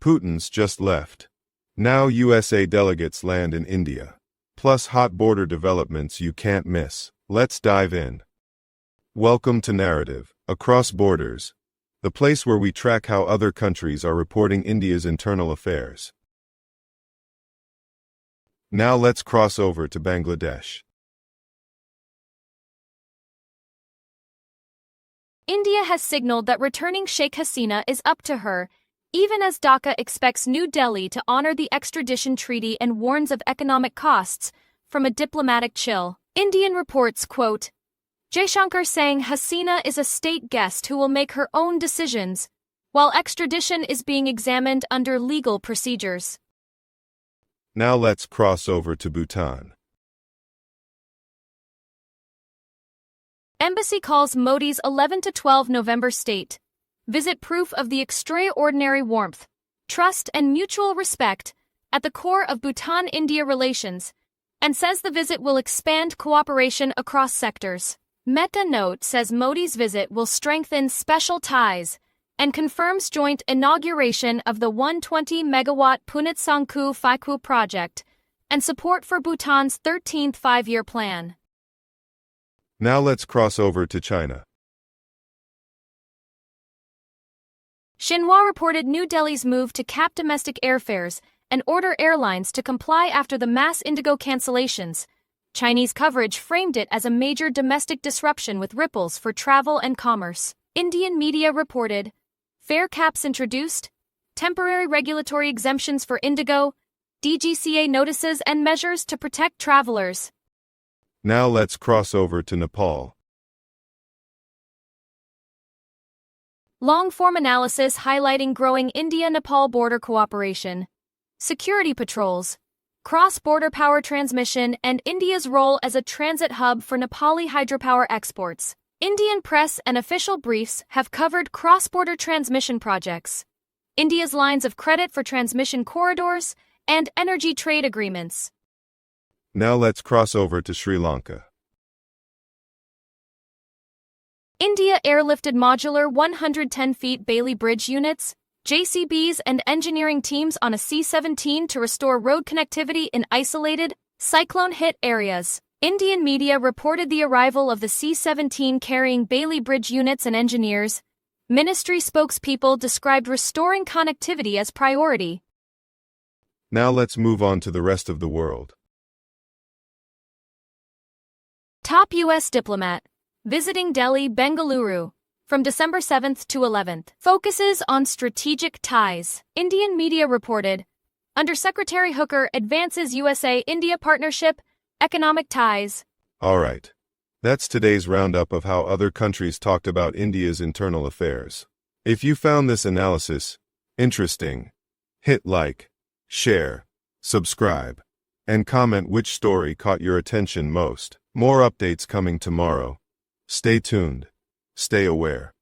Putin's just left. Now USA delegates land in India. Plus hot border developments you can't miss. Let's dive in. Welcome to Narrative Across Borders, the place where we track how other countries are reporting India's internal affairs. Now let's cross over to Bangladesh. India has signaled that returning Sheikh Hasina is up to her, even as Dhaka expects New Delhi to honor the extradition treaty and warns of economic costs from a diplomatic chill. Indian reports, quote, Jaishankar saying Hasina is a state guest who will make her own decisions, while extradition is being examined under legal procedures. Now let's cross over to Bhutan. Embassy calls Modi's 11 to 12 November state visit proof of the extraordinary warmth, trust and mutual respect at the core of Bhutan-India relations, and says the visit will expand cooperation across sectors. Meta note says Modi's visit will strengthen special ties and confirms joint inauguration of the 120-megawatt Punit Sangku Phaiku project and support for Bhutan's 13th five-year plan. Now let's cross over to China. Xinhua reported New Delhi's move to cap domestic airfares and order airlines to comply after the mass Indigo cancellations. Chinese coverage framed it as a major domestic disruption with ripples for travel and commerce. Indian media reported, fare caps introduced, temporary regulatory exemptions for Indigo, DGCA notices and measures to protect travelers. Now let's cross over to Nepal. Long-form analysis highlighting growing India-Nepal border cooperation, security patrols, cross-border power transmission, and India's role as a transit hub for Nepali hydropower exports. Indian press and official briefs have covered cross-border transmission projects, India's lines of credit for transmission corridors, and energy trade agreements. Now let's cross over to Sri Lanka. India airlifted modular 110 feet Bailey Bridge units, JCBs and engineering teams on a C-17 to restore road connectivity in isolated, cyclone-hit areas. Indian media reported the arrival of the C-17 carrying Bailey Bridge units and engineers. Ministry spokespeople described restoring connectivity as priority. Now let's move on to the rest of the world. Top U.S. diplomat visiting Delhi, Bengaluru, from December 7th to 11th, focuses on strategic ties. Indian media reported, Undersecretary Hooker advances USA-India partnership, economic ties. All right. That's today's roundup of how other countries talked about India's internal affairs. If you found this analysis interesting, hit like, share, subscribe, and comment which story caught your attention most. More updates coming tomorrow. Stay tuned. Stay aware.